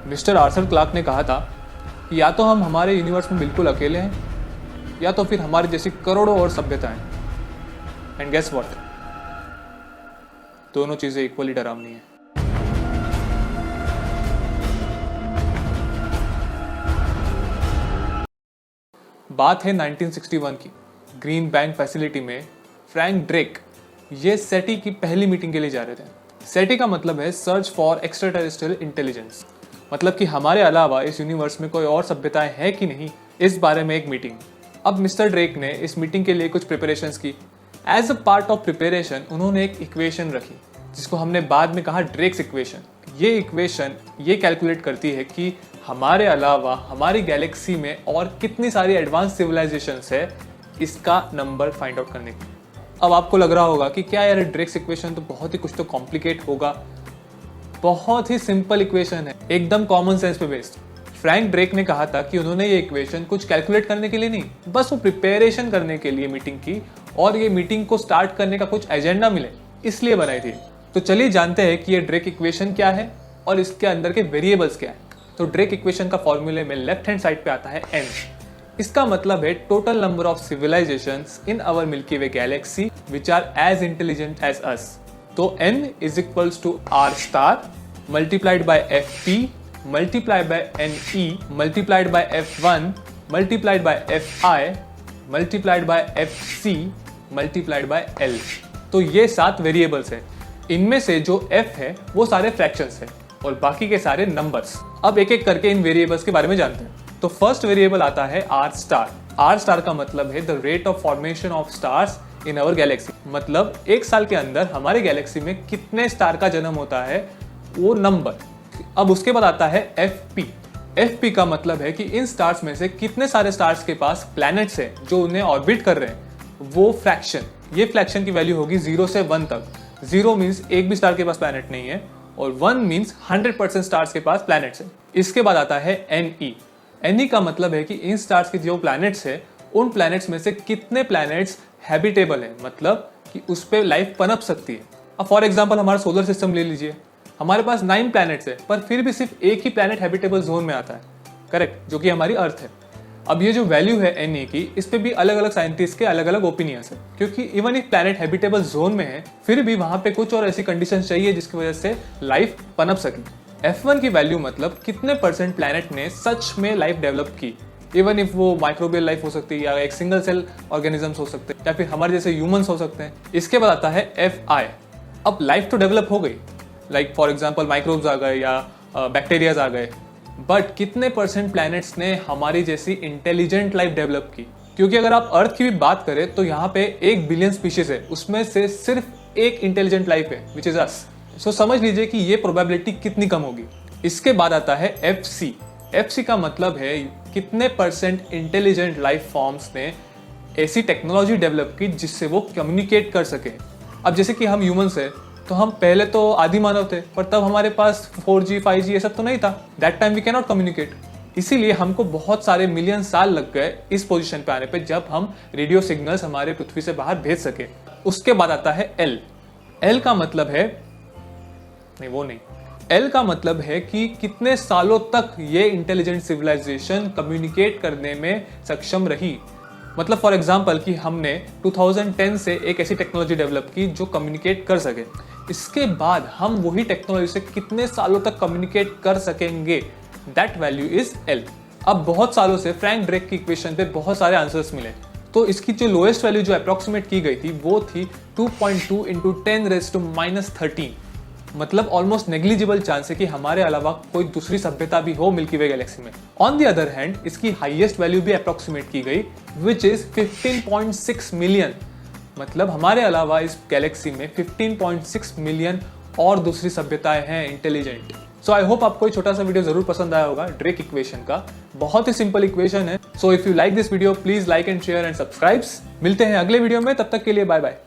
Mister Arthur Clark ने कहा था कि या तो हम हमारे यूनिवर्स में बिल्कुल अकेले हैं या तो फिर हमारी जैसी करोड़ों और सभ्यताएं। एंड गेस व्हाट, दोनों चीजें इक्वली डरावनी है। बात है 1961 की। ग्रीन बैंक फैसिलिटी में फ्रैंक ड्रेक ये सेटी की पहली मीटिंग के लिए जा रहे थे। सेटी का मतलब है search for extra terrestrial intelligence, मतलब कि हमारे अलावा इस यूनिवर्स में कोई और सभ्यताएं है कि नहीं, इस बारे में एक मीटिंग। अब मिस्टर ड्रेक ने इस मीटिंग के लिए कुछ प्रिपरेशंस की। As a part of preparation उन्होंने एक इक्वेशन रखी जिसको हमने बाद में कहा ड्रेक्स इक्वेशन। ये इक्वेशन ये कैलकुलेट करती है कि हमारे अलावा हमारी गैलेक्सी में और कितनी सारी एडवांस सिविलाइजेशंस है, इसका नंबर फाइंड आउट करने की। अब आपको लग रहा होगा कि क्या यार ड्रेक्स इक्वेशन तो बहुत ही कुछ तो कॉम्प्लिकेट होगा। बहुत ही सिंपल इक्वेशन है, एकदम कॉमन सेंस पे बेस्ड। फ्रैंक ड्रेक ने कहा था कि उन्होंने ये इक्वेशन कुछ कैलकुलेट करने के लिए नहीं, बस वो प्रिपरेशन करने के लिए मीटिंग की और ये मीटिंग को स्टार्ट करने का कुछ एजेंडा मिले इसलिए बनाई थी। तो चलिए जानते हैं कि ये ड्रेक इक्वेशन क्या है और इसके अंदर के वेरिएबल्स क्या है। तो ड्रेक इक्वेशन का फॉर्मूले में लेफ्ट हैंड साइड पे आता है n। इसका मतलब है total number of civilisations in our Milky Way galaxy which are as intelligent as us. तो n is equals to r star multiplied by fp multiplied by ne multiplied by f1 multiplied by fi multiplied by fc multiplied by l। तो ये 7 variables हैं। इनमें से जो f है वो सारे फ्रैक्शंस हैं और बाकी के सारे नंबर्स। अब एक एक करके इन वेरिएबल्स के बारे में जानते हैं। तो फर्स्ट वेरिएबल आता है r स्टार। r स्टार का मतलब है the rate of formation of stars in our galaxy, मतलब एक साल के अंदर हमारे गैलेक्सी में कितने स्टार का जन्म होता है वो नंबर। अब उसके बाद आता है FP। FP का मतलब है कि इन स्टार्स में से कितने सारे स्टार्स के पास प्लैनेट्स हैं जो उन्हें ऑर्बिट कर रहे हैं, वो फ्रैक्शन। ये फ्रैक्शन की वैल्यू होगी 0 से 1 तक। 0 मीन्स एक भी स्टार के पास प्लैनेट नहीं है और 1 मीन्स 100% स्टार्स के पास प्लैनेट्स है। इसके बाद आता है NE। NE का मतलब है कि इन स्टार्स के जो प्लैनेट्स है उन प्लैनेट्स में से कितने प्लैनेट्स हैबिटेबल है, मतलब कि उस पर लाइफ पनप सकती है। अब फॉर एग्जाम्पल हमारा सोलर सिस्टम ले लीजिए, हमारे पास 9 प्लैनेट्स है पर फिर भी सिर्फ एक ही प्लैनेट हैबिटेबल जोन में आता है, करेक्ट, जो कि हमारी अर्थ है। अब ये जो वैल्यू है NE की, इस पे भी अलग अलग साइंटिस्ट के अलग अलग ओपिनियंस है, क्योंकि इवन एक प्लैनेट हैबिटेबल जोन में है फिर भी वहां पे कुछ और ऐसी कंडीशन चाहिए जिसकी वजह से लाइफ पनप सके। F1 की वैल्यू मतलब कितने % प्लैनेट ने सच में लाइफ डेवलप की, इवन इफ वो माइक्रोबियल लाइफ हो सकती है या एक सिंगल सेल ऑर्गेनिजम्स हो सकते हैं या फिर हमारे जैसे ह्यूमंस हो सकते हैं। इसके बाद आता है FI। अब लाइफ तो डेवलप हो गई, लाइक फॉर एग्जांपल माइक्रोब्स आ गए या बैक्टीरियाज आ गए, बट कितने % प्लैनेट्स ने हमारी जैसी इंटेलिजेंट लाइफ डेवलप की। क्योंकि अगर आप अर्थ की भी बात करें तो यहाँ पे 1 बिलियन स्पीशीज है, उसमें से सिर्फ एक इंटेलिजेंट लाइफ है विच इज अस। सो समझ लीजिए कि ये प्रोबेबिलिटी कितनी कम होगी। इसके बाद आता है FC। FC का मतलब है कितने % इंटेलिजेंट लाइफ फॉर्म्स ने ऐसी टेक्नोलॉजी डेवलप की जिससे वो कम्युनिकेट कर सके। अब जैसे कि हम ह्यूमंस है तो हम पहले तो आदि मानव थे, पर तब हमारे पास 4G 5G ये सब तो नहीं था। That time we can not communicate, इसीलिए हमको बहुत सारे मिलियन साल लग गए इस पोजीशन पे आने पे जब हम रेडियो सिग्नल्स हमारे पृथ्वी से बाहर भेज सके। उसके बाद आता है L। L का मतलब है L का मतलब है कि कितने सालों तक ये इंटेलिजेंट सिविलाइजेशन कम्युनिकेट करने में सक्षम रही। मतलब फॉर एग्जांपल कि हमने 2010 से एक ऐसी टेक्नोलॉजी डेवलप की जो कम्युनिकेट कर सके, इसके बाद हम वही टेक्नोलॉजी से कितने सालों तक कम्युनिकेट कर सकेंगे, दैट वैल्यू इज L। अब बहुत सालों से फ्रैंक ड्रेक की इक्वेशन पे बहुत सारे आंसर्स मिले, तो इसकी जो लोएस्ट वैल्यू जो अप्रोक्सीमेट की गई थी वो थी 2.2 × 10⁻13। मतलब ऑलमोस्ट नेग्लिजिबल चांस है कि हमारे अलावा कोई दूसरी सभ्यता भी हो मिल्की वे गैलेक्सी में। ऑन द अदर हैंड इसकी हाईएस्ट वैल्यू भी अप्रोक्सीमेट की गई विच इज 15.6 मिलियन। मतलब हमारे अलावा इस गैलेक्सी में 15.6 मिलियन और दूसरी सभ्यताएं हैं इंटेलिजेंट। सो आई होप आपको ये छोटा सा वीडियो जरूर पसंद आया होगा ड्रेक इक्वेशन का। बहुत ही सिंपल इक्वेशन है। So if you like this video please like and share and subscribe. मिलते हैं अगले वीडियो में, तब तक के लिए बाय बाय।